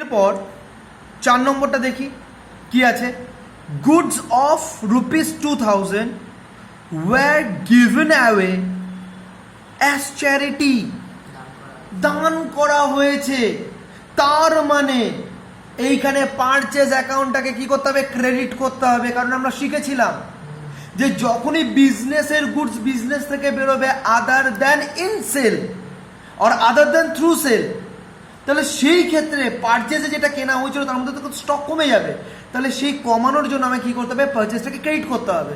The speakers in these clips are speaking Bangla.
এরপর 4 নম্বরটা দেখি কি আছে। Goods of ₹2000 were given away as charity, দান করা হয়েছে। তার মানে এইখানে পারচেজ অ্যাকাউন্টটাকে কি করতে হবে? ক্রেডিট করতে হবে। কারণ আমরা শিখেছিলাম যে যখনই বিজনেসের গুডস বিজনেস থেকে বেরোবে আদার দ্যান ইন সেল আর আদার দ্যান থ্রু সেল, তাহলে সেই ক্ষেত্রে পারচেজে যেটা কেনা হয়েছিল তার মধ্যে তো স্টক কমে যাবে। তাহলে সেই কমানোর জন্য আমাকে কী করতে হবে? পারচেজটাকে ক্রেডিট করতে হবে।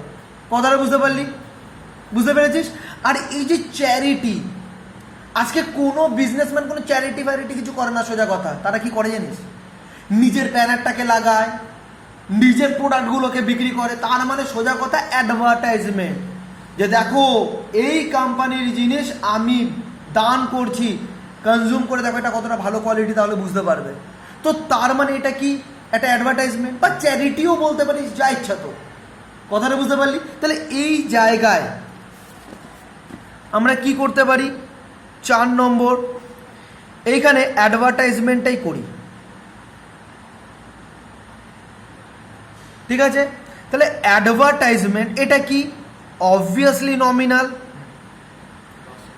কথাটা বুঝতে পারলি? বুঝতে পেরেছিস? আর এই যে চ্যারিটি, আজকে কোনো বিজনেসম্যান কোনো চ্যারিটি ফ্যারিটি কিছু করে না, সোজা কথা। তারা কি করে জানিস? নিজের ব্যানারটাকে লাগায়, নিজের প্রোডাক্টগুলোকে বিক্রি করে। তার মানে সোজা কথা অ্যাডভার্টাইজমেন্ট, যে দেখো এই কোম্পানির জিনিস আমি দান করছি, কনজিউম করে দেখো এটা কতটা ভালো কোয়ালিটি, তাহলে বুঝতে পারবে। তো তার মানে এটা কি একটা অ্যাডভার্টাইজমেন্ট বা চ্যারিটিও বলতে পারিস, যা ইচ্ছা। তো কথাটা বুঝতে পারলি? তাহলে এই জায়গায় আমরা কি করতে পারি? 4 নম্বর, এইখানে অ্যাডভার্টাইজমেন্টটাই করি। ঠিক আছে? তাহলে অ্যাডভার্টাইজমেন্ট এটা কি? Obviously nominal.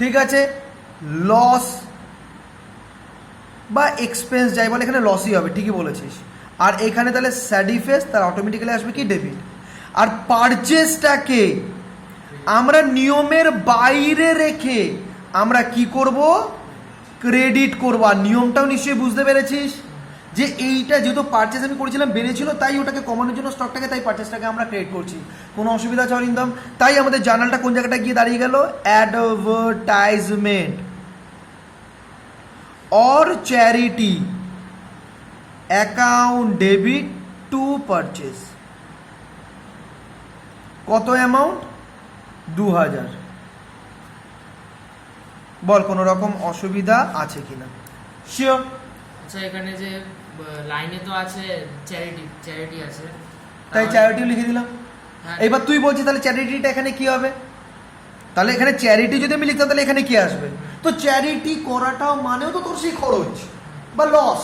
ঠিক আছে, লস বা এক্সপেন্স যাই বলে, এখানে লসই হবে, ঠিকই বলেছিস। আর এখানে তাহলে স্যাডিফেস, তার অটোমেটিক্যালি আসবে কি? ডেবিট। আর পারচেসটাকে আমরা নিয়মের বাইরে রেখে আমরা কি করব? ক্রেডিট করব। আর নিয়মটাও নিশ্চয়ই বুঝতে পেরেছিস যে এইটা যেহেতু পারচেস আমি করেছিলাম বেড়েছিল, তাই ওটাকে কমানোর জন্য স্টকটাকে, তাই পারচেসটাকে আমরা ক্রেডিট করছি। কোনো অসুবিধা আছে অরিন্দম? তাই আমাদের জার্নালটা কোন জায়গাটা গিয়ে দাঁড়িয়ে গেল? Advertisement or charity account debit to purchase। কত অ্যামাউন্ট? 2000। বল কোনো রকম অসুবিধা আছে কিনা? শিওর? আচ্ছা, এখানে যে লাইনে তো আছে চ্যারিটি আছে, তাই চ্যারিটিও লিখে দিলাম। এইবার তুই বলছিস তাহলে চ্যারিটিটা এখানে কি হবে? তাহলে এখানে চ্যারিটি যদি আমি লিখতাম তাহলে এখানে কি আসবে? তো চ্যারিটি করাটাও মানেও তো তোর সেই খরচ বা লস।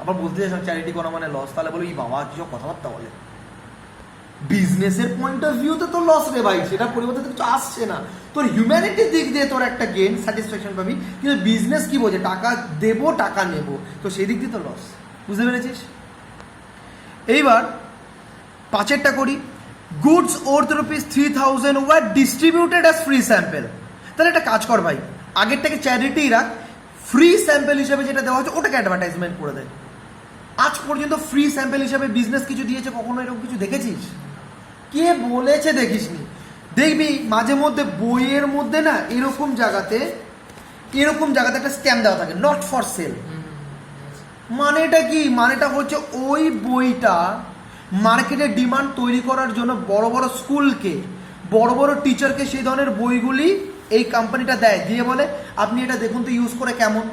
আবার বলতে চাইছিলাম চ্যারিটি করা মানে লস, তাহলে বলো এই বাবা কিছু কথাবার্তা বলে। বিজনেসের পয়েন্ট অফ ভিউতে তো লস রে ভাই, সেটা পরিবর্তে তো কিছু আসছে না। তোর হিউম্যানিটির দিক দিয়ে তোর একটা গেন, স্যাটিসফ্যাকশন পাবি। কিন্তু বিজনেস কি বোঝে? টাকা দেবো, টাকা নেবো, তো সেই দিক দিয়ে তো লস। বুঝতে পেরেছিস? এইবার 5এরটা করি। Goods worth ₹3000 were distributed as free sample. তাহলে একটা কাজ কর ভাই, আগেরটাকে চ্যারিটি রাখ, ফ্রি স্যাম্পেল হিসাবে যেটা দেওয়া হচ্ছে ওটাকে অ্যাডভার্টাইজমেন্ট করে দেয়। আজ পর্যন্ত ফ্রি স্যাম্পেল হিসাবে বিজনেস কিছু দিয়েছে কখনো? এরকম কিছু দেখেছিস? কে বলেছে দেখিসনি? দেখবি মাঝে মধ্যে বইয়ের মধ্যে না এরকম জায়গাতে একটা স্ক্যাম দেওয়া থাকে, নট ফর সেল। মানেটা কি? মানেটা হচ্ছে ওই বইটা মার্কেটে ডিমান্ড তৈরি করার জন্য বড় বড় স্কুলকে, বড় বড় টিচারকে সেই ধরনের বইগুলি এই কোম্পানিটা দেয়, দিয়ে বলে আপনি এটা দেখুন তো ইউজ করে কেমন।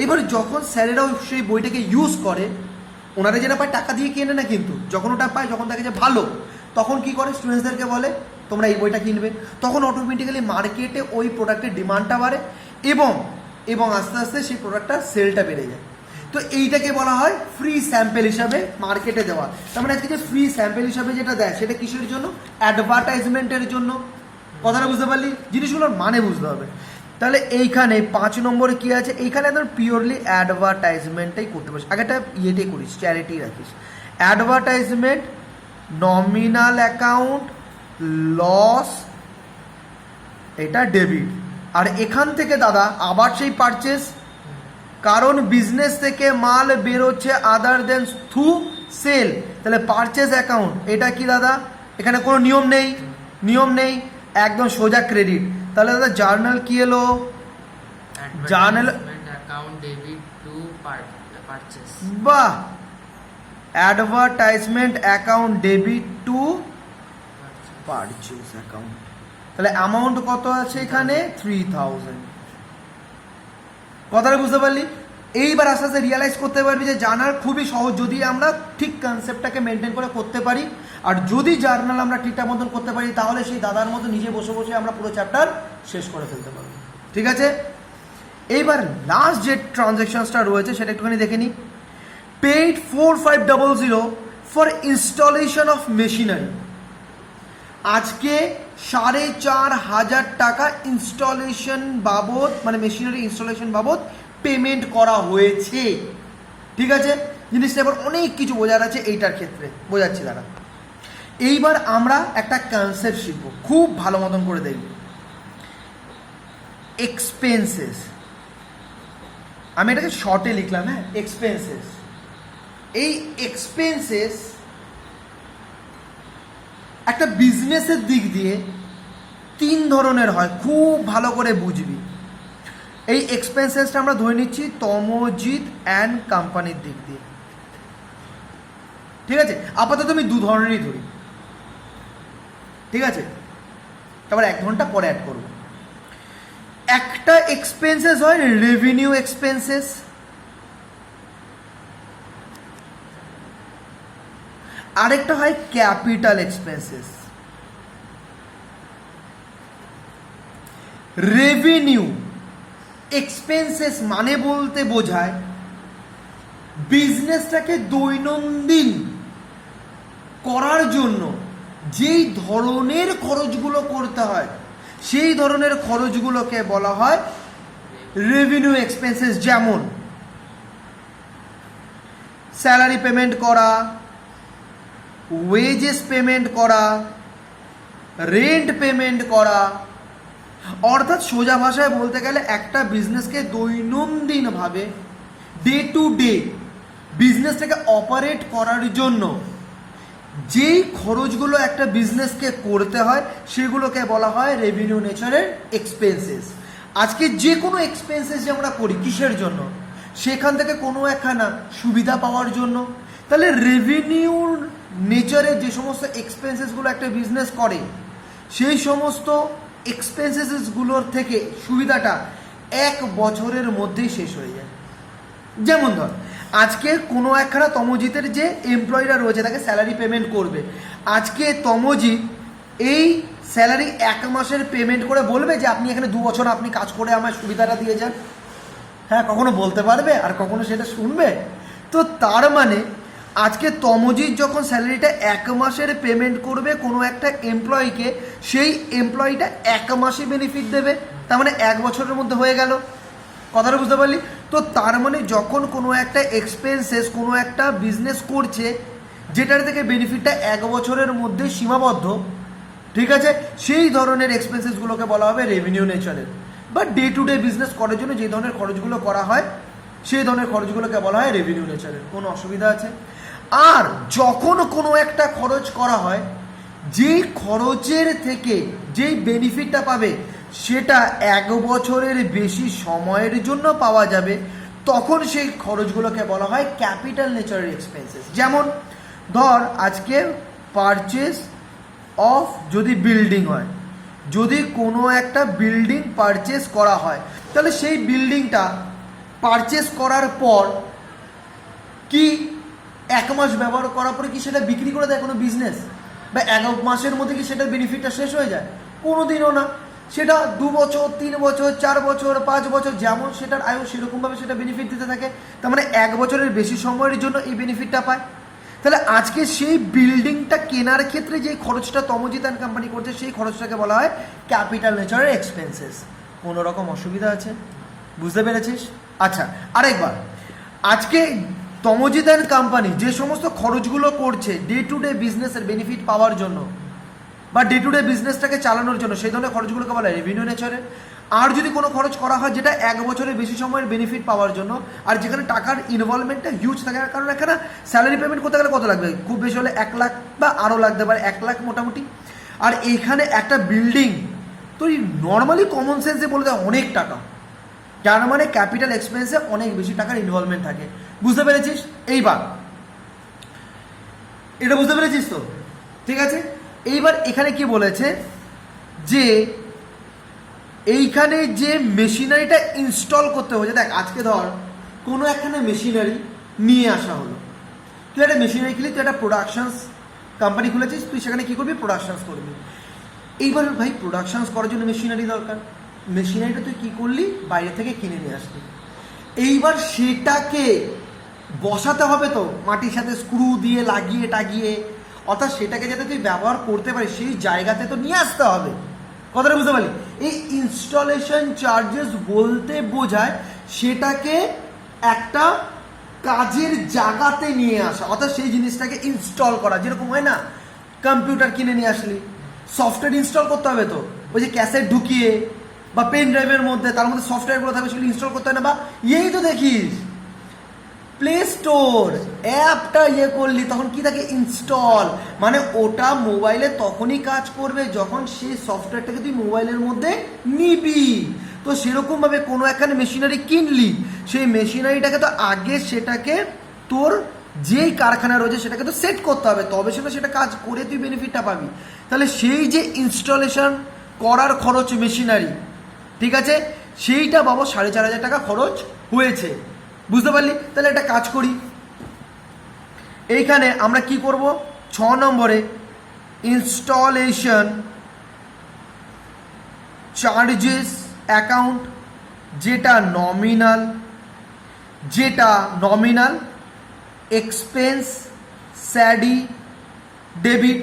এবার যখন স্যারেরাও সেই বইটাকে ইউজ করে, ওনারা যেটা পায় টাকা দিয়ে কেনে না, কিন্তু যখন ওটা পায়, যখন দেখে যে ভালো, তখন কি করে? স্টুডেন্টসদেরকে বলে তোমরা এই বইটা কিনবে। তখন অটোমেটিক্যালি মার্কেটে ওই প্রোডাক্টের ডিমান্ডটা বাড়ে এবং আস্তে আস্তে সেই প্রোডাক্টটার সেলটা বেড়ে যায়। তো এইটাকে বলা হয় ফ্রি স্যাম্পেল হিসাবে মার্কেটে দেওয়া। তার মানে আজকে যে ফ্রি স্যাম্পেল হিসাবে যেটা দেয় সেটা কিসের জন্য? অ্যাডভার্টাইজমেন্টের জন্য। কথাটা বুঝতে পারলি? জিনিসগুলোর মানে বুঝতে হবে। তাহলে এইখানে 5 নম্বরে কি আছে? এইখানে একদম পিওরলি অ্যাডভার্টাইজমেন্টটাই করতে পারিস। আগেটা ইয়েটাই করিস, চ্যারিটি রাখিস। অ্যাডভার্টাইজমেন্ট, নমিনাল অ্যাকাউন্ট, লস, এটা ডেবিট। আর এখান থেকে দাদা আবার সেই পারচেস, কারণ বিজনেস থেকে মাল বেরোচ্ছে আদার দেন থ্রু সেল। তাহলে পারচেস অ্যাকাউন্ট এটা কি দাদা? এখানে কোনো নিয়ম নেই, একদম সোজা ক্রেডিট। তাহলে দাদা জার্নাল কি এলো? Journal account debit to purchase. বাহ, advertisement account debit to purchase account. তাহলে অ্যামাউন্ট কত আছে এখানে? 3000। কথাটা বুঝতে পারলি? এইবার আস্তে আস্তে রিয়ালাইজ করতে পারবি যে জার্নাল খুবই সহজ, যদি আমরা ঠিক কনসেপ্টটাকে মেনটেন করে করতে পারি। আর যদি জার্নাল আমরা ঠিকঠাক মতন করতে পারি, তাহলে সেই দাদার মতো নিজে বসে বসে আমরা পুরো চ্যাপ্টার শেষ করে ফেলতে পারবো। ঠিক আছে? এইবার লাস্ট যে ট্রানজ্যাকশনসটা রয়েছে সেটা একটুখানি দেখে নিই। Paid 4500 for installation of machinery. আজকে 4500 টাকা ইনস্টলেশন বাবদ, মানে মেশিনারি ইনস্টলেশন বাবদ পেমেন্ট করা হয়েছে। ঠিক আছে, জিনিসটা এবার অনেক কিছু বোঝার আছে এইটার ক্ষেত্রে, বোঝাচ্ছি দাঁড়া। এইবার আমরা একটা কনসেপ্ট শিখব, খুব ভালো মতন করে দেখব। এক্সপেন্সেস, আমি এটাকে শর্টে লিখলাম, হ্যাঁ, এক্সপেন্সেস। এই এক্সপেন্সেস একটা বিজনেসের দিক দিয়ে 3 ধরনের হয়, খুব ভালো করে বুঝবি। এই এক্সপেন্সেসটা আমরা ধরে নিচ্ছি তমোজিৎ অ্যান্ড কোম্পানির দিক দিয়ে। ঠিক আছে, আপাতত আমি 2 ধরনেরই ধরি। ঠিক আছে, তারপর 1 ঘন্টা পরে অ্যাড করব। একটা এক্সপেন্সেস হয় রেভিনিউ এক্সপেন্সেস, আরেকটা হয় ক্যাপিটাল এক্সপেন্সেস। রেভিনিউ এক্সপেন্সেস মানে বলতে বোঝায় বিজনেসটাকে দৈনন্দিন করার জন্য যেই ধরনের খরচগুলো করতে হয় সেই ধরনের খরচগুলোকে বলা হয় রেভিনিউ এক্সপেন্সেস। যেমন স্যালারি পেমেন্ট করা, ওয়েজেস পেমেন্ট করা, রেন্ট পেমেন্ট করা। অর্থাৎ সোজা ভাষায় বলতে গেলে একটা বিজনেসকে দৈনন্দিনভাবে ডে টু ডে বিজনেসটাকে অপারেট করার জন্য যেই খরচগুলো একটা বিজনেসকে করতে হয় সেগুলোকে বলা হয় রেভিনিউ নেচারের এক্সপেন্সেস। আজকে যে কোনো এক্সপেন্সেস যে আমরা করি কিসের জন্য, সেখান থেকে কোনো একখানা সুবিধা পাওয়ার জন্য। তাহলে রেভিনিউর নেচারের যে সমস্ত এক্সপেন্সেসগুলো একটা বিজনেস করে সেই সমস্ত এক্সপেন্সেসগুলোর থেকে সুবিধাটা 1 বছরের মধ্যেই শেষ হয়ে যায়। যেমন ধর, আজকে কোনো একখানা তমোজিতের যে এমপ্লয়িরা রয়েছে তাকে স্যালারি পেমেন্ট করবে। আজকে তমোজিৎ এই স্যালারি 1 মাসের পেমেন্ট করে বলবে যে আপনি এখানে 2 বছর আপনি কাজ করে আমার সুবিধাটা দিয়ে যান? হ্যাঁ, কখনো বলতে পারবে? আর কখনো সেটা শুনবে? তো তার মানে আজকে তমোজিৎ যখন স্যালারিটা 1 মাসের পেমেন্ট করবে কোনো একটা এমপ্লয়িকে, সেই এমপ্লয়িটা 1 মাসে বেনিফিট দেবে, তার মানে 1 বছরের মধ্যে হয়ে গেল। কথাটা বুঝতে পারলি? তো তার মানে যখন কোনো একটা এক্সপেন্সেস কোনো একটা বিজনেস করছে যেটার থেকে বেনিফিটটা 1 বছরের মধ্যে সীমাবদ্ধ, ঠিক আছে, সেই ধরনের এক্সপেন্সেসগুলোকে বলা হবে রেভিনিউ নেচারের। বা ডে টু ডে বিজনেস করার জন্য যে ধরনের খরচগুলো করা হয় সেই ধরনের খরচগুলোকে বলা হয় রেভিনিউ নেচারের। কোনো অসুবিধা আছে? আর যখন কোনো একটা খরচ করা হয় যেই খরচের থেকে যেই বেনিফিটটা পাবে সেটা 1 বছরের বেশি সময়ের জন্য পাওয়া যাবে, তখন সেই খরচগুলোকে বলা হয় ক্যাপিটাল নেচারের এক্সপেন্সেস। যেমন ধর, আজকে পারচেস অফ যদি বিল্ডিং হয়, যদি কোনো একটা বিল্ডিং পারচেস করা হয়, তাহলে সেই বিল্ডিংটা পারচেস করার পর কি 1 মাস ব্যবহার করার পরে কি সেটা বিক্রি করে দেয় কোনো বিজনেস? বা 1 মাসের মধ্যে কি সেটার বেনিফিটটা শেষ হয়ে যায়? কোনো দিনও না। সেটা 2 বছর, 3 বছর, 4 বছর, 5 বছর, যেমন সেটার আয়ু সেরকমভাবে সেটা বেনিফিট দিতে থাকে। তার মানে 1 বছরের বেশি সময়ের জন্য এই বেনিফিটটা পায়। তাহলে আজকে সেই বিল্ডিংটা কেনার ক্ষেত্রে যে খরচটা তমোজিৎ অ্যান্ড কোম্পানি করছে সেই খরচটাকে বলা হয় ক্যাপিটাল নেচারের এক্সপেন্সেস। কোনো রকম অসুবিধা আছে? বুঝতে পেরেছিস? আচ্ছা, আরেকবার, আজকে তমোজিৎ অ্যান্ড কোম্পানি যে সমস্ত খরচগুলো করছে ডে টু ডে বিজনেসের বেনিফিট পাওয়ার জন্য বা ডে টু ডে বিজনেসটাকে চালানোর জন্য, সেই ধরনের খরচগুলোকে বলা হয় রেভিনিউ নেচারের। আর যদি কোনো খরচ করা হয় যেটা 1 বছরের বেশি সময়ের বেনিফিট পাওয়ার জন্য, আর যেখানে টাকার ইনভলভমেন্টটা হিউজ থাকে, কারণ এখানে স্যালারি পেমেন্ট করতে গেলে কত লাগবে? খুব বেশি হলে 1 লাখ বা আরও লাগতে পারে, 1 লাখ মোটামুটি। আর এইখানে একটা বিল্ডিং তো নর্মালি কমন সেন্সে বলে দেয় অনেক টাকা, যার মানে ক্যাপিটাল এক্সপেন্সে অনেক বেশি টাকার ইনভলভমেন্ট থাকে। বুঝতে পেরেছিস? এইবার এটা বুঝতে পেরেছিস তো? ঠিক আছে, এইবার এখানে কি বলেছে যে এইখানে যে মেশিনারিটা ইনস্টল করতে হয়েছে, দেখ আজকে ধর কোনো একখানে মেশিনারি নিয়ে আসা হলো, তুই একটা মেশিনারি কিনলি, তুই একটা প্রোডাকশনস কোম্পানি খুলেছিস, তুই সেখানে কী করবি? প্রোডাকশনস করবি। এইবার ভাই প্রোডাকশনস করার জন্য মেশিনারি দরকার, মেশিনারিটা তুই কী করলি? বাইরে থেকে কিনে নিয়ে আসলি। এইবার সেটাকে বসাতে হবে তো মাটির সাথে স্ক্রু দিয়ে লাগিয়ে টাগিয়ে, অর্থাৎ সেটাকে যাতে তুই ব্যবহার করতে পারিস সেই জায়গাতে তো নিয়ে আসতে হবে। কথাটা বুঝতে পারলি? এই ইনস্টলেশন চার্জেস বলতে বোঝায় সেটাকে একটা কাজের জায়গাতে নিয়ে আসা, অর্থাৎ সেই জিনিসটাকে ইনস্টল করা। যেরকম হয় না, কম্পিউটার কিনে নিয়ে আসলি, সফটওয়্যার ইনস্টল করতে হবে তো, ওই যে ক্যাসেট ঢুকিয়ে বা পেন ড্রাইভের মধ্যে তার মধ্যে সফটওয়্যারগুলো থাকবে, সেগুলো ইনস্টল করতে হয় না? বা এই তো দেখিস প্লে স্টোর অ্যাপটা করলি তখন কি থাকে, ইনস্টল, মানে ওটা মোবাইলে তখনই কাজ করবে যখন সেই সফটওয়্যারটাকে তুই মোবাইলের মধ্যে নিবি। তো সেরকমভাবে কোনো একখানে মেশিনারি কিনলি, সেই মেশিনারিটাকে তো আগে সেটাকে তোর যেই কারখানা রয়েছে সেটাকে তো সেট করতে হবে, তবে সেটা কাজ করে তুই বেনিফিটটা পাবি। তাহলে সেই যে ইনস্টলেশন করার খরচ মেশিনারি, ঠিক আছে, সেইটা বাবা 4,500 টাকা খরচ হয়েছে। বুঝতে পারলি? তাহলে একটা কাজ করি, এইখানে আমরা কি করব, 6 নম্বরে ইনস্টলেশন চার্জেস অ্যাকাউন্ট, যেটা নমিনাল এক্সপেন্স স্যাডি ডেবিট,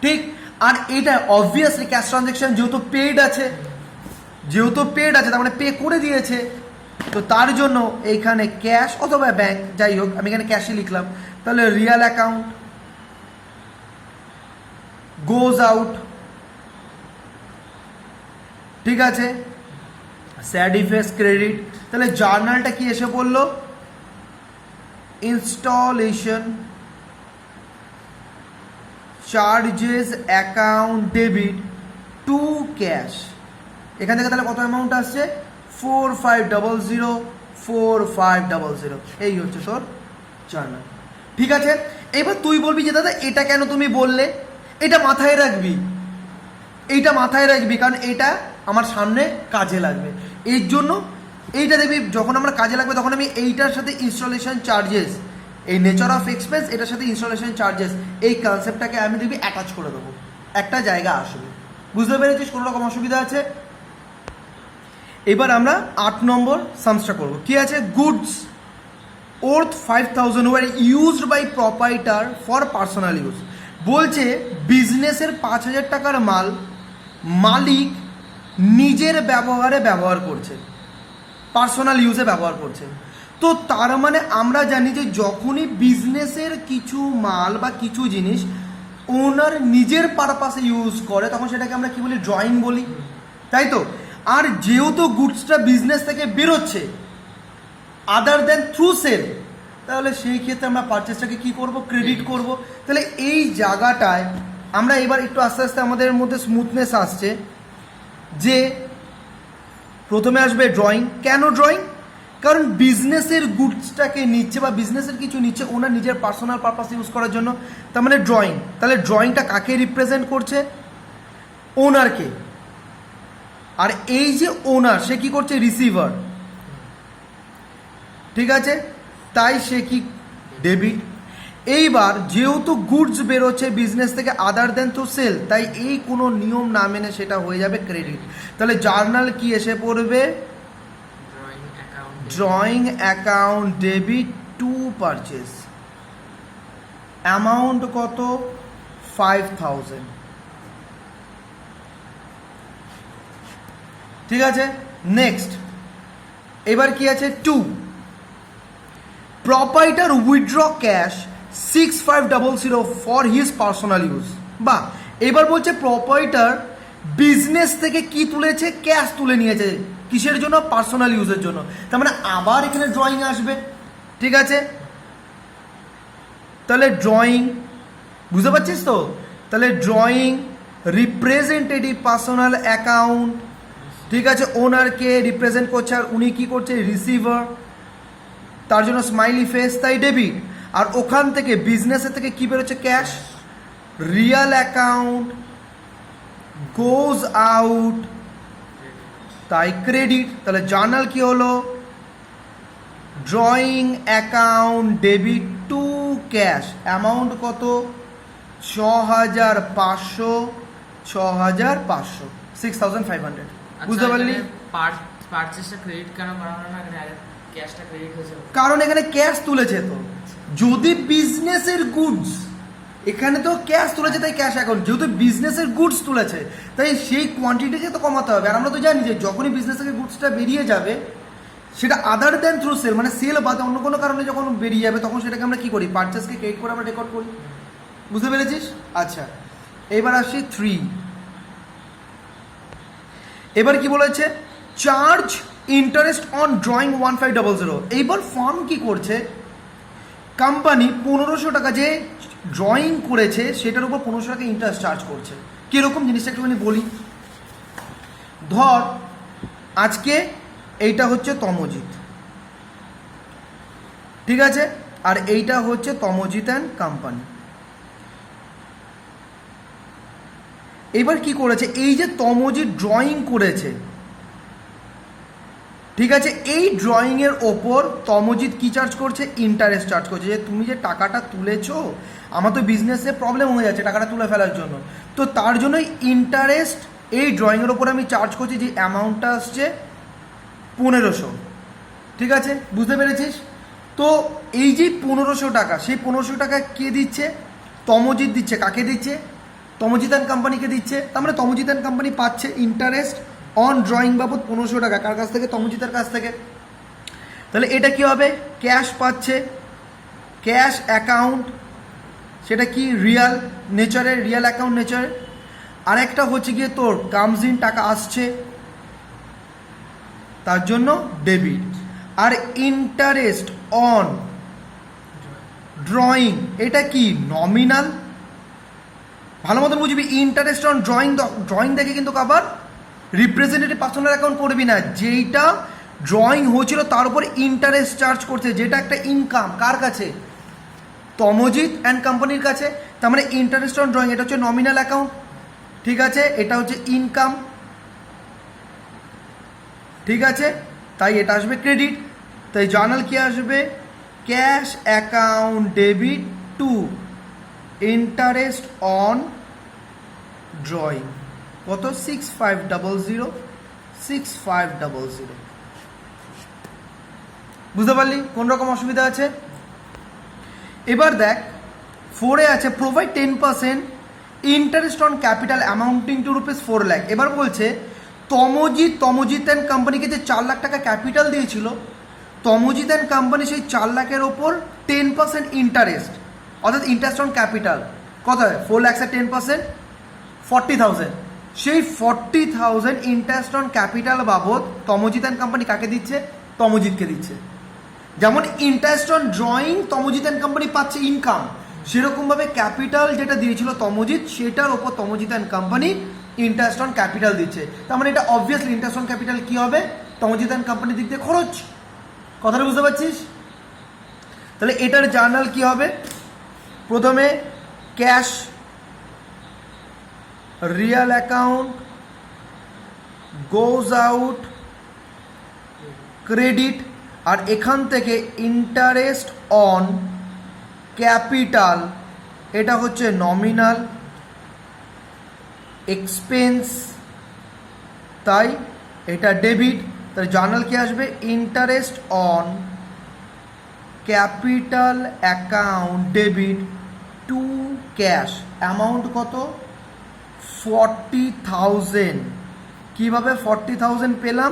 ঠিক। আর এটা অবভিয়াসলি ক্যাশ ট্রানজ্যাকশন, যেহেতু পেড আছে তার মানে পে করে দিয়েছে, তো তার জন্য এইখানে ক্যাশ অথবা ব্যাংক, যাই হোক আমি এখানে ক্যাশই লিখলাম। তাহলে রিয়াল অ্যাকাউন্ট গোজ আউট, ঠিক আছে, স্যাডিফেস ক্রেডিট। তাহলে জার্নালটা কি এসে পড়লো, installation charges account debit two cash. এখান থেকে তাহলে কত অ্যামাউন্ট আসছে, 4500 এই হচ্ছে তোর জার্নাল। ঠিক আছে, এবার তুই বলবি যে দাদা এটা কেন তুমি বললে, এটা মাথায় রাখবি কারণ এটা আমার সামনে কাজে লাগবে। এর জন্য এইটা দেখবি যখন আমার কাজে লাগবে তখন আমি এইটার সাথে ইনস্টলেশন চার্জেস, এই নেচার অফ এক্সপেন্স, এটার সাথে ইনস্টলেশন চার্জেস, এই কনসেপ্টটাকে আমি দেখবি অ্যাটাচ করে দেবো, একটা জায়গা আসবে। বুঝতে পেরেছিস? কোনো রকম অসুবিধা আছে? এবার আমরা 8 নম্বর সামসটা করবো। কি আছে, goods worth 5,000 were used by proprietor for personal use। বলছে বিজনেসের 5,000 টাকার মাল মালিক নিজের ব্যবহার করছে, পার্সোনাল ইউজে ব্যবহার করছে। তো তার মানে আমরা জানি যে যখনই বিজনেসের কিছু মাল বা কিছু জিনিস ওনার নিজের পারপাসে ইউজ করে তখন সেটাকে আমরা কি বলি, ড্রয়িং বলি, তাই তো। আর যেহেতু গুডসটা বিজনেস থেকে বেরোচ্ছে আদার দেন থ্রু সেল, তাহলে সেই ক্ষেত্রে আমরা পারচেসটাকে কি করব, ক্রেডিট করব। তাহলে এই জায়গাটায় আমরা এবার একটু আস্তে আস্তে আমাদের মধ্যে স্মুথনেস আসছে, যে প্রথমে আসবে ড্রয়িং। কেন ড্রয়িং? কারণ বিজনেসের গুডসটাকে নিচ্ছে বা বিজনেসের কিছু নিচ্ছে ওনার নিজের পার্সোনাল পারপাস ইউজ করার জন্য, তার মানে ড্রয়িং। তাহলে ড্রয়িংটা কাকে রিপ্রেজেন্ট করছে, ওনারকে। আর এই যে ওনার সে কি করছে, রিসিভার, ঠিক আছে, তাই সে কি, ডেবিট। এইবার যেহেতু গুডস বেরোচ্ছে বিজনেস থেকে আদার দেন টু সেল, তাই এই কোনো নিয়ম না মেনে সেটা হয়ে যাবে ক্রেডিট। তাহলে জার্নাল কি এসে পড়বে, drawing account debit to purchase, amount কত, 5,000। ঠিক আছে, নেক্সট এবার কি আছে, 2 proprietor withdraw cash 6500 for his personal use. বা এবার বলছে প্রপাইটার বিজনেস থেকে কি তুলেছে, ক্যাশ তুলে নিয়েছে, কিসের জন্য, পার্সোনাল ইউজের জন্য। তার মানে আবার এখানে ড্রয়িং আসবে, ঠিক আছে। তাহলে ড্রয়িং, বুঝতে পারছিস তো? তাহলে ড্রয়িং রিপ্রেজেন্টেটিভ পার্সোনাল অ্যাকাউন্ট, ঠিক আছে, ওনারকে রিপ্রেজেন্ট করছে আর উনি কি করছে, রিসিভার, তার জন্য স্মাইলি ফেস, তাই ডেবিট। আর ওখান থেকে বিজনেসের থেকে কি বেরোচ্ছে, cash, real account goes out, তাই ক্রেডিট। তাহলে জার্নাল কি হলো, drawing account debit two cash, amount কত, 6,500, 6,500, 6,500। বুঝতে পারলি? পারচেসটা ক্রেডিট কেন করা হলো না? ক্যাশটা ক্রেডিট হয়েছে? কারণ এখানে ক্যাশ তুলেছে। তো যদি বিজনেসের গুডস, এখানে তো ক্যাশ তুলেছে তাই ক্যাশ অ্যাকাউন্ট, যেহেতু বিজনেসের গুডস তুলেছে তাই সেই কোয়ান্টিটিকে তো কমাতে হবে। আর আমরা তো জানি যে যখনই বিজনেস থেকে গুডসটা বেরিয়ে যাবে, সেটা আদার দেন থ্রু সেল, মানে সেল বাদে অন্য কোনো কারণে যখন বেরিয়ে যাবে তখন সেটাকে আমরা কি করি, পারচেসকে ক্রেডিট করে আমরা রেকর্ড করি। বুঝতে পেরেছিস? আচ্ছা, এবার আসি 3। এবার কি বলেছে, চার্জ ইন্টারেস্ট অন ড্রয়িং 1500। এইবার ফার্ম কি করছে, কোম্পানি 1500 টাকা যে ড্রয়িং করেছে সেটার উপর 1500 টাকা ইন্টারেস্ট চার্জ করছে। কীরকম জিনিসটা একটুখানি বলি। ধর আজকে এইটা হচ্ছে তমজিৎ, ঠিক আছে, আর এইটা হচ্ছে তমজিৎ অ্যান্ড কোম্পানি। এবার কি করেছে, এই যে তমজিৎ ড্রয়িং করেছে, ঠিক আছে, এই ড্রয়িংয়ের ওপর তমজিৎ কি চার্জ করছে, ইন্টারেস্ট চার্জ করছে। যে তুমি যে টাকাটা তুলেছো, আমার তো বিজনেসে প্রবলেম হয়ে যাচ্ছে টাকাটা তুলে ফেলার জন্য, তো তার জন্য ইন্টারেস্ট এই ড্রয়িংয়ের ওপর আমি চার্জ করছি, যে অ্যামাউন্টটা আসছে 1500। ঠিক আছে, বুঝতে পেরেছিস? তো এই যে 1500 টাকা, সেই 1500 টাকা কে দিচ্ছে, তমজিৎ দিচ্ছে। কাকে দিচ্ছে, তমজিৎ অ্যান্ড কোম্পানিকে দিচ্ছে। তার মানে তমজিৎ অ্যান্ড কোম্পানি পাচ্ছে ইন্টারেস্ট অন ড্রয়িং বাবদ 1500 টাকা। কার কাছ থেকে, তমজিতের কাছ থেকে। তাহলে এটা কি হবে, ক্যাশ পাচ্ছে, ক্যাশ অ্যাকাউন্ট, সেটা কি রিয়াল নেচারের, রিয়াল অ্যাকাউন্ট নেচারের। আরেকটা হচ্ছে গিয়ে তোর কামস ইন, টাকা আসছে, তার জন্য ডেবিট। আর ইন্টারেস্ট অন ড্রয়িং, এটা কি নমিনাল। ভালো মতন বুঝবি, ইন্টারেস্ট অন ড্রয়িং, ড্রয়িং দেখে কিন্তু আবার রিপ্রেজেন্টেটিভ পার্সোনাল অ্যাকাউন্ট করবি না। যেইটা ড্রয়িং হয়েছিল তার উপর ইন্টারেস্ট চার্জ করছে, যেটা একটা ইনকাম, কার কাছে, তমজিৎ অ্যান্ড কোম্পানির কাছে। তার মানে ইন্টারেস্ট অন ড্রয়িং, এটা হচ্ছে নমিনাল অ্যাকাউন্ট, ঠিক আছে, এটা হচ্ছে ইনকাম, ঠিক আছে, তাই এটা আসবে ক্রেডিট। তাই জার্নাল কি আসবে, cash account debit two interest on drawing. কত, 6500, 6500। বুঝতে পারলি কোন রকম অসুবিধা আছে? এবার দেখ 4-এ আছে, provide 10% interest on capital amounting two ₹4 lakh. এবার বলছে তমজিৎ অ্যান্ড কোম্পানিকে যে 4 লাখ টাকা ক্যাপিটাল দিয়েছিল, তমজিৎ অ্যান্ড কোম্পানি সেই 4 লাখের ওপর 10% ইন্টারেস্ট, অর্থাৎ ইন্টারেস্ট অন ক্যাপিটাল কত হয়, 4 লাখসের 10% 40,000। সেই 40,000 ইন্টারেস্ট অন ক্যাপিটাল বাবদ তমজিৎ অ্যান্ড কোম্পানি কাকে দিচ্ছে, তমজিৎকে দিচ্ছে। যেমন interest on drawing Tamajit and company পাচ্ছে ইনকাম, সেরকমভাবে ক্যাপিটাল যেটা দিয়েছিল তমজিৎ, সেটার ওপর Tamajit and company interest on capital দিচ্ছে। তার মানে এটা অবভিয়াসলি ইন্টারেস্ট অন ক্যাপিটাল কি হবে, তমজিৎ অ্যান্ড কোম্পানির দিক দিয়ে খরচ। কথাটা বুঝতে পারছিস? তাহলে এটার জার্নাল কি হবে, প্রথমে cash, real account, goes out, credit, আর এখান থেকে ইন্টারেস্ট অন ক্যাপিটাল, এটা হচ্ছে নমিনাল এক্সপেন্স, তাই এটা ডেবিট। তাহলে জার্নাল কি আসবে, interest on capital account debit two cash. Amount কত, 40,000। কীভাবে 40,000 পেলাম,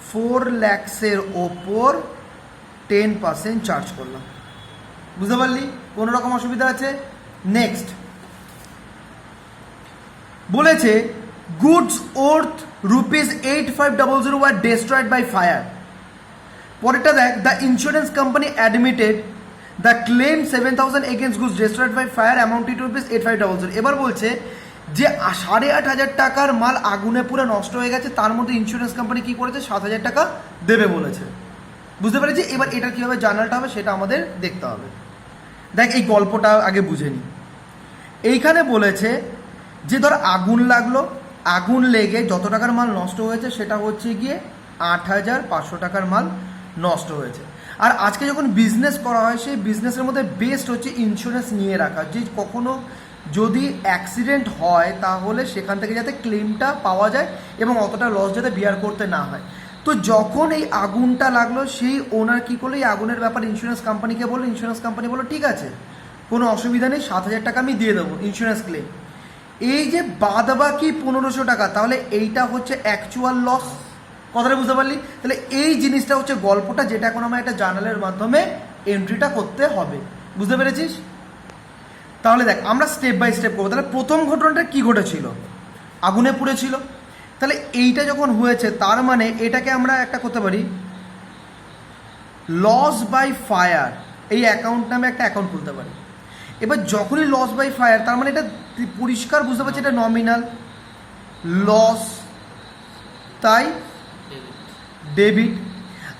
4 লাখসের ওপর 10% চার্জ করলাম। বুঝতে পারলি কোনো রকম অসুবিধা আছে? নেক্সট বলেছে goods worth ₹8500 were destroyed by fire. পরেরটা দেখ, the insurance company admitted the claim 7,000 against goods destroyed by fire amounted to ₹8500। এবার বলছে যে 8,500 টাকার মাল আগুনে পুরো নষ্ট হয়ে গেছে, তার মধ্যে ইন্স্যুরেন্স কোম্পানি কি করেছে, 7,000 টাকা দেবে বলেছে। বুঝতে পেরেছি? এবার এটা কীভাবে জার্নালটা হবে সেটা আমাদের দেখতে হবে। দেখ এই গল্পটা আগে বুঝে নি। এইখানে বলেছে যে ধর আগুন লাগলো, আগুন লেগে যত টাকার মাল নষ্ট হয়েছে সেটা হচ্ছে গিয়ে 8,500 টাকার মাল নষ্ট হয়েছে। আর আজকে যখন বিজনেস করা হয়, সেই বিজনেসের মধ্যে বেস্ট হচ্ছে ইন্স্যুরেন্স নিয়ে রাখা, যে কখনো যদি অ্যাক্সিডেন্ট হয় তাহলে সেখান থেকে যাতে ক্লেমটা পাওয়া যায় এবং অতটা লস যাতে বিয়ার করতে না হয়। তো যখন এই আগুনটা লাগলো সেই ওনার কী করলো, এই আগুনের ব্যাপার ইন্স্যুরেন্স কোম্পানিকে বললো, ইন্স্যুরেন্স কোম্পানি বললো ঠিক আছে কোনো অসুবিধা নেই, 7,000 টাকা আমি দিয়ে দেবো ইন্স্যুরেন্স ক্লেম। এই যে বাদবাকি 1500 টাকা, তাহলে এইটা হচ্ছে অ্যাকচুয়াল লস। কথাটা বুঝতে পারলি? তাহলে এই জিনিসটা হচ্ছে গল্পটা, যেটা এখন আমার একটা জার্নালের মাধ্যমে এন্ট্রিটা করতে হবে। বুঝতে পেরেছিস? তাহলে দেখ আমরা স্টেপ বাই স্টেপ করবো। তাহলে প্রথম ঘটনাটা কি ঘটেছিল, আগুনে পুড়েছিল। তাহলে এইটা যখন হয়েছে তার মানে এটাকে আমরা একটা করতে পারি লস বাই ফায়ার, এই অ্যাকাউন্ট নামে একটা অ্যাকাউন্ট খুলতে পারি। এবার যখনই লস বাই ফায়ার, তার মানে এটা পরিষ্কার বুঝতে পারছি এটা নমিনাল লস, তাই ডেবিট।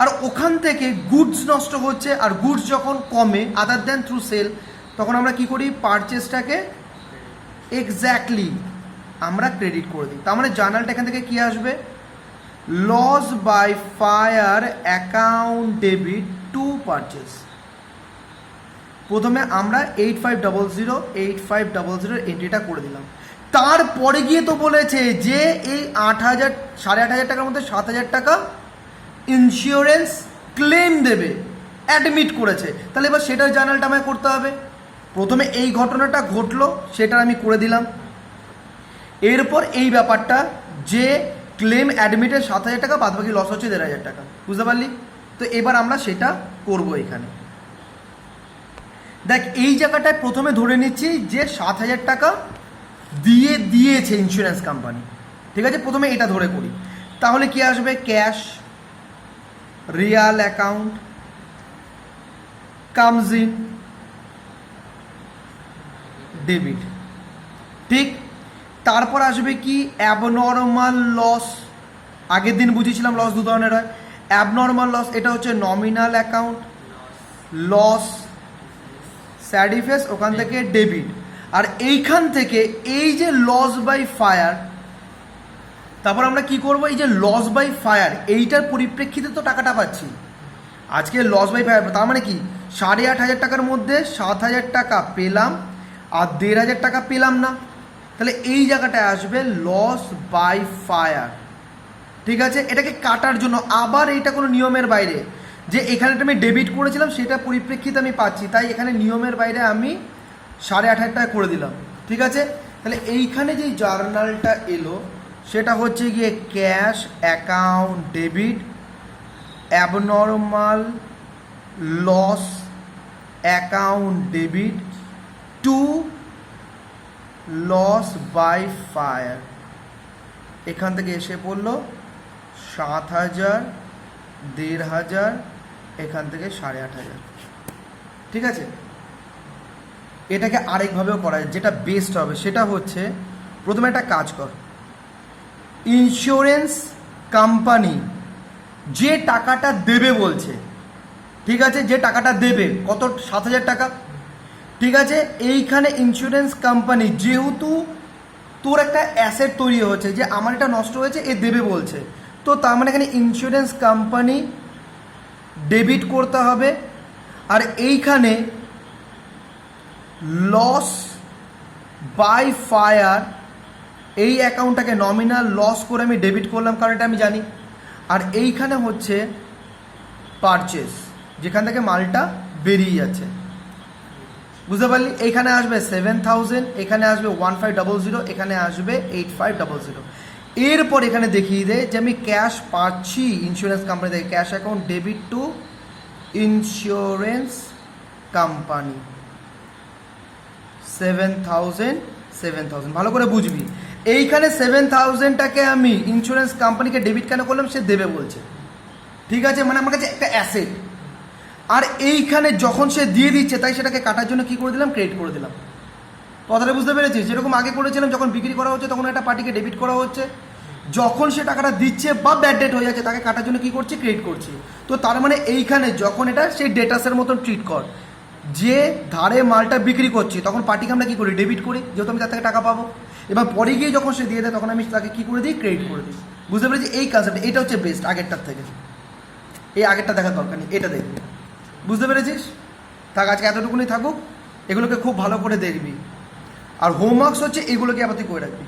আর ওখান থেকে গুডস নষ্ট হচ্ছে, আর গুডস যখন কমে আদার দ্যান থ্রু সেল, তখন আমরা কি করি, পারচেসটাকে এক্স্যাক্টলি আমরা ক্রেডিট করে দিই। তার মানে জার্নালটা এখান থেকে কি আসবে, loss by fire account debit to purchase. প্রথমে আমরা 8500 এন্ট্রিটা করে দিলাম। তারপরে গিয়ে তো বলেছে যে এই 8,000 8,500 টাকার মধ্যে 7,000 টাকা ইন্স্যুরেন্স ক্লেম দেবে, অ্যাডমিট করেছে। তাহলে এবার সেটার জার্নালটা আমায় করতে হবে। প্রথমে এই ঘটনাটা ঘটলো, সেটা আমি করে দিলাম। এরপর এই ব্যাপারটা যে ক্লেম অ্যাডমিটের 7,000 টাকা, বাদ বাকি লস হচ্ছে 1,500 টাকা। বুঝতে পারলি? তো এবার আমরা সেটা করব এখানে। দেখ এই জায়গাটায় প্রথমে ধরে নিচ্ছি যে 7,000 টাকা দিয়েছে ইন্স্যুরেন্স কোম্পানি। ঠিক আছে, প্রথমে এটা ধরে করি। তাহলে কি আসবে, cash real account comes in debit. ঠিক, তারপর আসবে কি অ্যাবনর্মাল লস। আগের দিন বুঝিয়েছিলাম লস দু ধরনের হয়। অ্যাবনর্মাল লস এটা হচ্ছে নমিনাল অ্যাকাউন্ট লস, স্যাডিফেস ওখান থেকে ডেবিট। আর এইখান থেকে এই যে লস বাই ফায়ার, তারপর আমরা কি করব, এই যে লস বাই ফায়ার এইটার পরিপ্রেক্ষিতে তো টাকাটা পাচ্ছি। আজকে লস বাই ফায়ার তার মানে কি 8,500 টাকার মধ্যে 7,000 টাকা পেলাম আর 1,500 টাকা পেলাম না। তাহলে এই জায়গাটায় আসবে লস বাই ফায়ার। ঠিক আছে, এটাকে কাটার জন্য আবার এইটা কোনো নিয়মের বাইরে, যে এখানেটা আমি ডেবিট করেছিলাম সেটা পরিপ্রেক্ষিতে আমি পাচ্ছি, তাই এখানে নিয়মের বাইরে আমি 8,500 টাকা করে দিলাম। ঠিক আছে, তাহলে এইখানে যে জার্নালটা এলো সেটা হচ্ছে গিয়ে cash account debit abnormal loss account debit to loss by fire. এখান থেকে এসে পড়লো 7,000, 1,500, এখান থেকে 8,500। ঠিক আছে, এটাকে আরেকভাবেও করা যায়, যেটা বেস্ট হবে সেটা হচ্ছে প্রথমে একটা কাজ কর, ইন্স্যুরেন্স কোম্পানি যে টাকাটা দেবে বলছে, ঠিক আছে, যে টাকাটা দেবে কত, 7,000 টাকা। ঠিক আছে, এইখানে ইন্স্যুরেন্স কোম্পানি যেহেতু তোর একটা অ্যাসেট তৈরি হচ্ছে যে আমার এটা নষ্ট হয়েছে এ দেবে বলছে, তো তার মানে এখানে ইন্স্যুরেন্স কোম্পানি ডেবিট করতে হবে। আর এইখানে লস বাই ফায়ার এই অ্যাকাউন্টটাকে নমিনাল লস করে আমি ডেবিট করলাম, কারণ এটা আমি জানি। আর এইখানে হচ্ছে পারচেস, যেখান থেকে মালটা বেরিয়ে যাচ্ছে। বুঝতে পারলি? এইখানে আসবে 7,000, এখানে আসবে 1500, এখানে আসবে 8500। এরপর এখানে দেখিয়ে দেয় যে আমি ক্যাশ পাচ্ছি ইন্স্যুরেন্স কোম্পানি থেকে, cash account debit two insurance company 7,000। ভালো করে বুঝবি, এইখানে 7,000টাকে আমি ইন্স্যুরেন্স কোম্পানিকে ডেবিট কেন করলাম, সে দেবে বলছে। ঠিক আছে, মানে আমার কাছে একটা অ্যাসেট, আর এইখানে যখন সে দিয়ে দিচ্ছে তাই সেটাকে কাটার জন্য কি করে দিলাম, ক্রেডিট করে দিলাম। কথাটা বুঝতে পেরেছিস? যেরকম আগে করেছিলাম, যখন বিক্রি করা হচ্ছে তখন একটা পার্টিকে ডেবিট করা হচ্ছে, যখন সে টাকাটা দিচ্ছে বা ব্যাড ডেট হয়ে যাচ্ছে তাকে কাটার জন্য কি করছি, ক্রেডিট করছি। তো তার মানে এইখানে যখন এটা সেই ডেটাসের মতন ট্রিট কর, যে ধারে মালটা বিক্রি করছি তখন পার্টিকে আমরা কী করি, ডেবিট করি, যেহেতু আমি তার থেকে টাকা পাবো। এবার পরে গিয়ে যখন সে দিয়ে দেয় তখন আমি তাকে কী করে দিই, ক্রেডিট করে দিই। বুঝতে পেরেছি? এই কনসেপ্ট, এটা হচ্ছে বেস্ট আগেরটার থেকে। এই আগেরটা দেখার দরকার নেই, এটা দেখবি। বুঝতে পেরেছিস? থাক, আজকে এতটুকুনি থাকুক, এগুলোকে খুব ভালো করে দেখবি। আর হোমওয়ার্কস হচ্ছে এগুলোকে আবার তুই করে রাখবি।